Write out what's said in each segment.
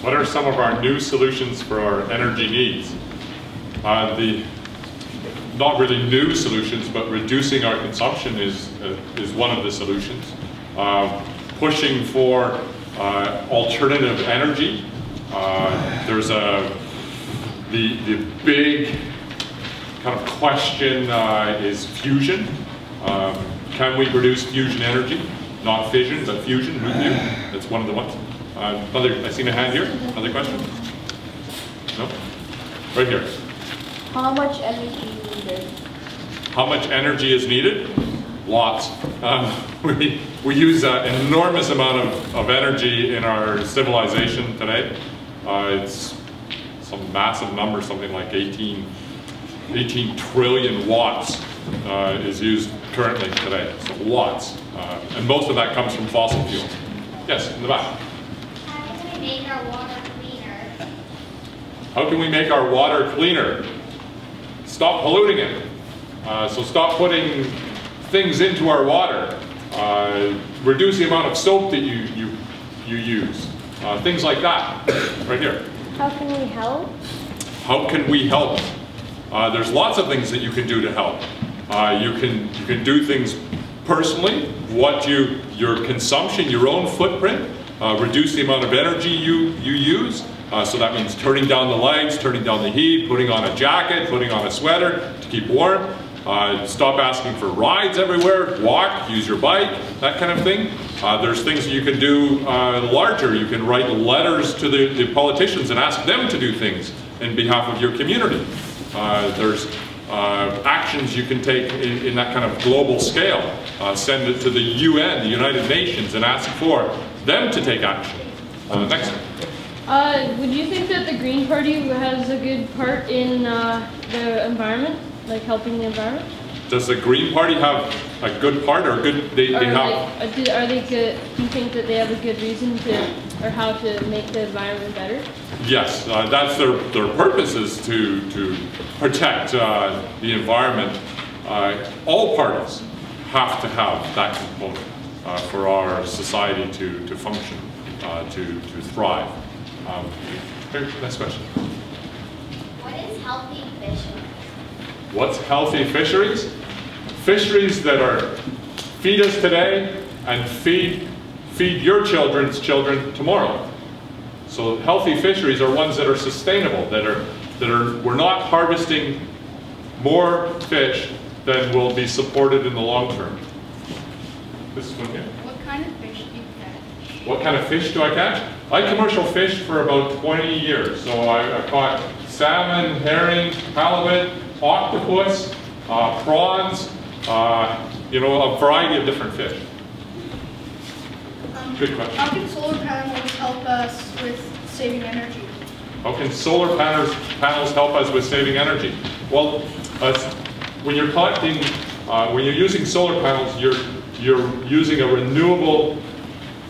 What are some of our new solutions for our energy needs? Not really new solutions, but reducing our consumption is one of the solutions. Pushing for alternative energy. There's the big kind of question is fusion. Can we produce fusion energy? Not fission, but fusion, nuclear. That's one of the ones. I seen a hand here. Another question? No? Right here. How much energy is needed? How much energy is needed? Lots. We use an enormous amount of energy in our civilization today. It's some massive number, something like 18 trillion watts is used currently today. So lots. And most of that comes from fossil fuels. Yes, in the back. How can we make our water cleaner? How can we make our water cleaner? Stop polluting it. So stop putting things into our water. Reduce the amount of soap that you use. Things like that. Right here. How can we help? How can we help? There's lots of things that you can do to help. You can do things personally. Your consumption, your own footprint. Reduce the amount of energy you use. So that means turning down the lights, turning down the heat, putting on a jacket, putting on a sweater to keep warm. Stop asking for rides everywhere. Walk, use your bike, that kind of thing. There's things that you can do larger. You can write letters to the politicians and ask them to do things in behalf of your community. There's actions you can take in that kind of global scale. Send it to the UN, the United Nations, and ask for them to take action. Next. Would you think that the Green Party has a good part in the environment, like helping the environment? Does the Green Party have a good part, or good? Are they good? Do you think that they have a good reason to, or how to make the environment better? Yes, that's their purpose, is to protect the environment. All parties have to have that component for our society to function, to thrive. Next question. What is healthy fishing? What's healthy fisheries? Fisheries that feed us today and feed your children's children tomorrow. So healthy fisheries are ones that are sustainable, we're not harvesting more fish than will be supported in the long term. This one here. What kind of fish do you catch? What kind of fish do I catch? I commercial fished for about 20 years. So I caught salmon, herring, halibut, octopus, prawns, a variety of different fish. Good question. How can solar panels help us with saving energy? How can solar panels help us with saving energy? Well, when you're collecting, when you're using solar panels, you're using a renewable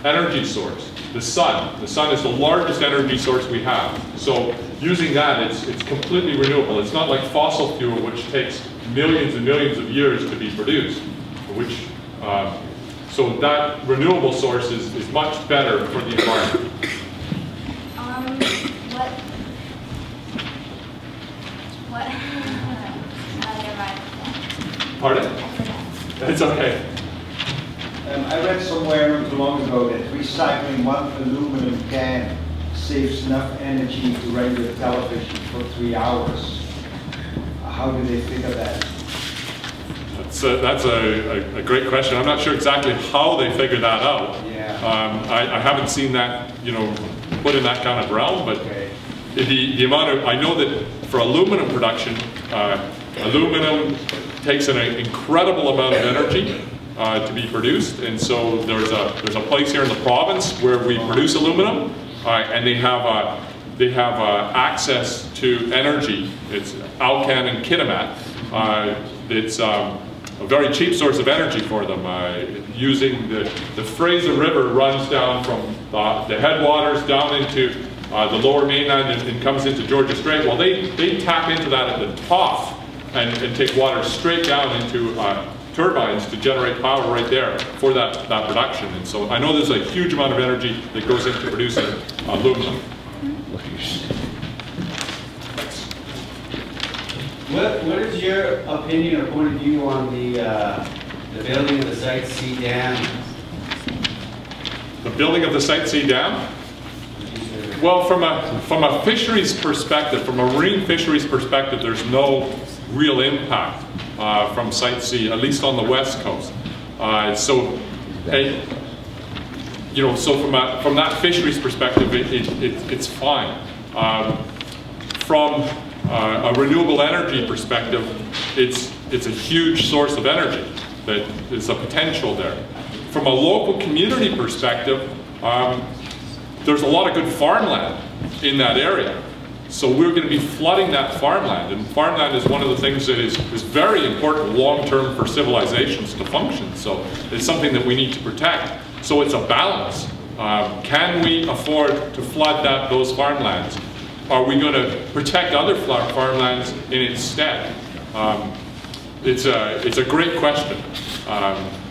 energy source. The sun. The sun is the largest energy source we have. So using that, it's completely renewable. It's not like fossil fuel, which takes millions and millions of years to be produced. So that renewable source is much better for the environment. Pardon? It's okay. I read somewhere not too long ago that recycling one aluminum can saves enough energy to render television for 3 hours. How do they figure that? That's a great question. I'm not sure exactly how they figured that out. Yeah. I haven't seen that, put in that kind of realm, but okay. The amount of, I know that for aluminum production, aluminum takes an incredible amount of energy to be produced, and so there's a place here in the province where we produce aluminum, and they have access to energy. It's Alcan and Kitimat. It's a very cheap source of energy for them. Using the Fraser River runs down from the headwaters down into the lower mainland and comes into Georgia Strait. Well, they tap into that at the top and take water straight down into turbines to generate power right there for that production. And so I know there's a huge amount of energy that goes into producing aluminum. Look at your. What is your opinion or point of view on the building of the Site C dam? The building of the Site C dam? Well, from a fisheries perspective, from a marine fisheries perspective, there's no real impact from Site C, at least on the west coast. So from that fisheries perspective, it's fine. From a renewable energy perspective, it's a huge source of energy. That is a potential there. From a local community perspective, there's a lot of good farmland in that area. So we're going to be flooding that farmland, and farmland is one of the things that is very important long-term for civilizations to function. So it's something that we need to protect. So it's a balance. Can we afford to flood those farmlands? Are we going to protect other farmlands in its stead? It's a great question.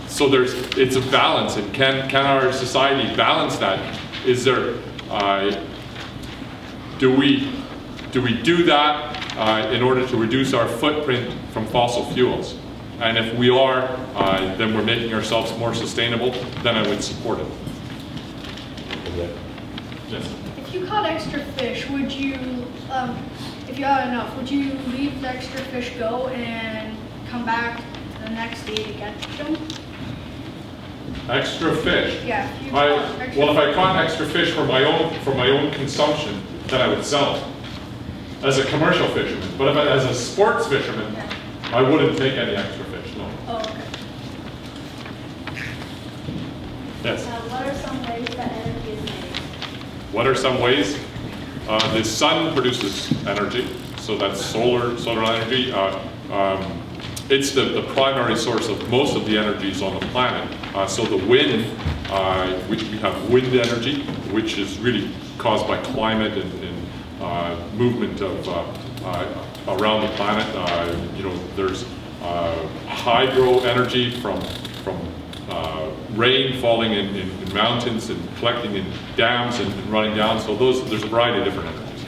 So it's a balance, and can our society balance that? Is there, do we do that in order to reduce our footprint from fossil fuels? And if we are, then we're making ourselves more sustainable, then I would support it. Yes. If you caught extra fish, would you, if you had enough, would you leave the extra fish go and come back the next day to get them? Extra fish? Yeah. Well, if I caught extra fish for my own consumption, then I would sell it as a commercial fisherman. But if as a sports fisherman, yeah, I wouldn't take any extra fish. No. Oh, okay. Yes. What are some ways that energy is made? What are some ways? The sun produces energy, so that's solar energy. It's the primary source of most of the energies on the planet. So the wind, we have wind energy, which is really caused by climate and movement of around the planet. There's hydro energy from rain falling in mountains and collecting in dams and running down. So there's a variety of different energies.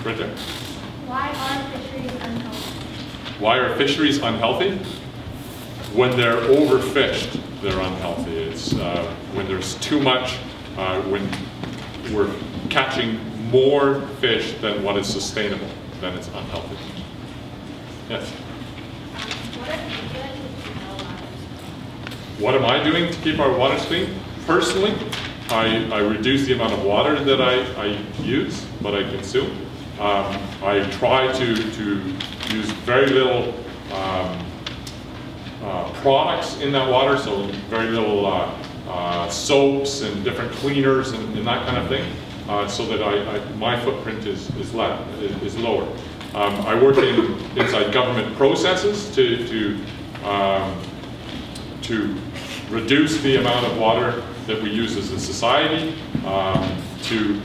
Right there. Why are fisheries unhealthy? Why are fisheries unhealthy? When they're overfished, they're unhealthy. It's when there's too much, when we're catching more fish than what is sustainable, then it's unhealthy. Yes? What are you doing to keep our waters? What am I doing to keep our waters clean? Personally, I reduce the amount of water that I use, what I consume. I try to use very little products in that water, so very little soaps and different cleaners and that kind of thing, so that my footprint is lower. I work inside government processes to reduce the amount of water that we use as a society, to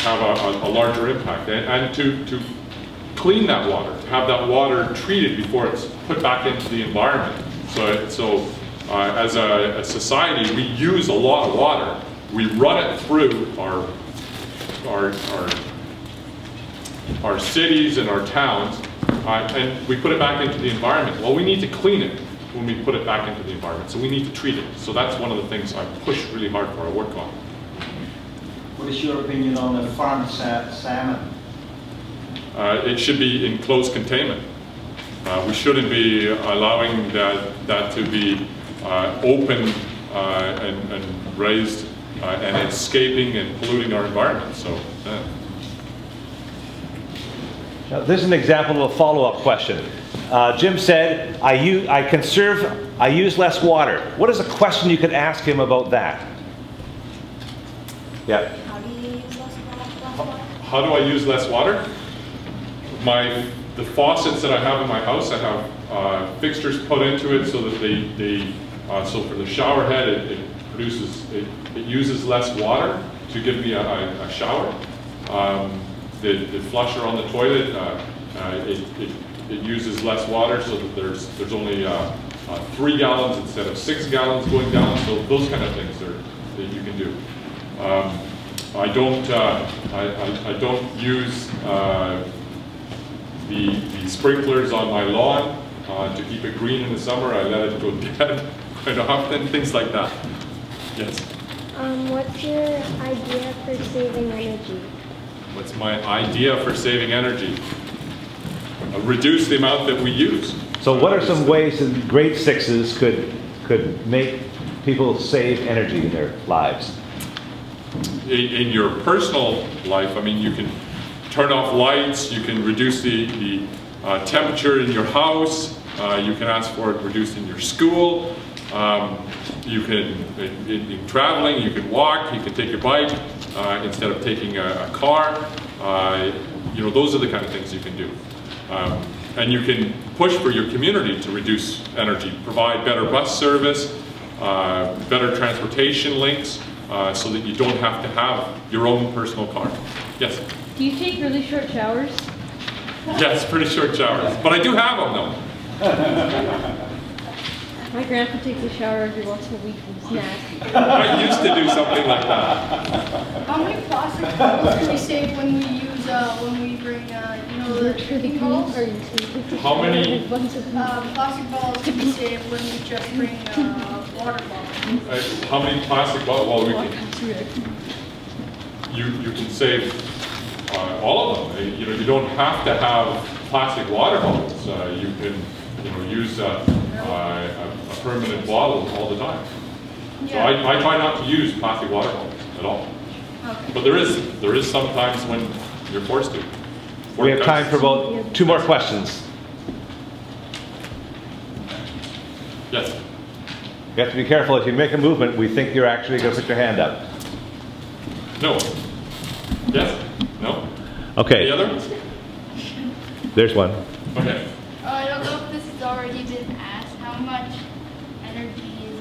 have a larger impact, and to clean that water, to have that water treated before it's put back into the environment. So as a society, we use a lot of water. We run it through our cities and our towns, and we put it back into the environment. Well, we need to clean it when we put it back into the environment. So we need to treat it. So that's one of the things I push really hard for, I work on. What is your opinion on the farmed salmon? It should be in closed containment. We shouldn't be allowing that to be open and raised and escaping and polluting our environment. So. Now, this is an example of a follow-up question. Jim said, I use less water. What is a question you could ask him about that? Yeah. How do you use less water? How do I use less water? The faucets that I have in my house, I have fixtures put into it so that so for the shower head, it uses less water to give me a shower. The flusher on the toilet, it uses less water, so that there's only 3 gallons instead of 6 gallons going down. So those kind of things that you can do. I don't use the sprinklers on my lawn to keep it green in the summer. I let it go dead quite often, things like that. Yes? What's your idea for saving energy? What's my idea for saving energy? Reduce the amount that we use. So what are some ways that grade sixes could make people save energy in their lives? In your personal life, I mean, you can turn off lights, you can reduce the temperature in your house, you can ask for it reduced in your school, you can, in traveling, you can walk, you can take your bike instead of taking a car. You know, those are the kind of things you can do. And you can push for your community to reduce energy, provide better bus service, better transportation links, so that you don't have to have your own personal car. Yes? Do you take really short showers? Yes, pretty short showers. But I do have them though. My grandpa takes a shower every once in a week and snack. I used to do something like that. How many plastic bottles can we save when we use, when we bring, you know, the drinking bottles? How many? Plastic bottles can we save when we just bring water bottles? How many plastic bottles? Well, we can. You can save all of them. You know, you don't have to have plastic water bottles. You can, you know, use a permanent bottle all the time. So I try not to use plastic water bottles at all. Okay. But there is sometimes when you're forced to. We have time for about 2 more questions. Yes. You have to be careful. If you make a movement, we think you're actually going to put your hand up. No. Yes? No? Okay. Any other? There's one. Okay. I don't know if this has already been asked. How much energy is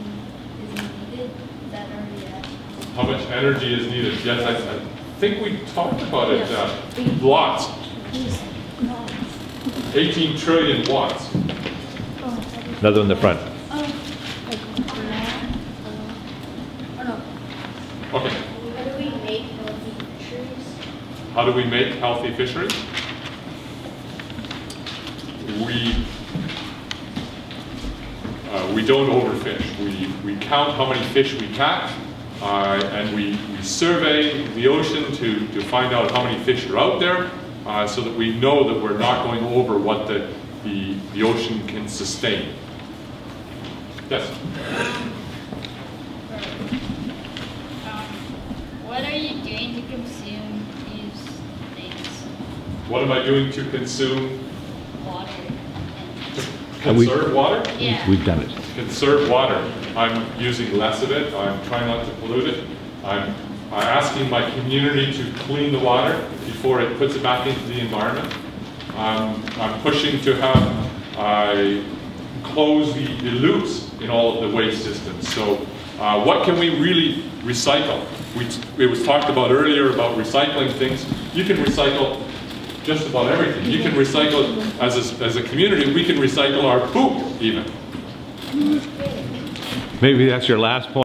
needed? Is that already asked? How much energy is needed? Yes, I think we talked about it. Lots. 18 trillion watts. Another in the front. Okay. How do we make healthy fisheries? How do we make healthy fisheries? We don't overfish. We count how many fish we catch, and we survey the ocean to find out how many fish are out there, so that we know that we're not going over what the ocean can sustain. Yes? What are you doing to consume these things? What am I doing to consume? Water. Conserve water? Yeah. We've done it. Conserve water. I'm using less of it. I'm trying not to pollute it. I'm asking my community to clean the water before it puts it back into the environment. I'm pushing to have close the loops in all of the waste systems. So what can we really recycle? It was talked about earlier about recycling things. You can recycle just about everything. You can recycle, as a community, we can recycle our poop even. Maybe that's your last point.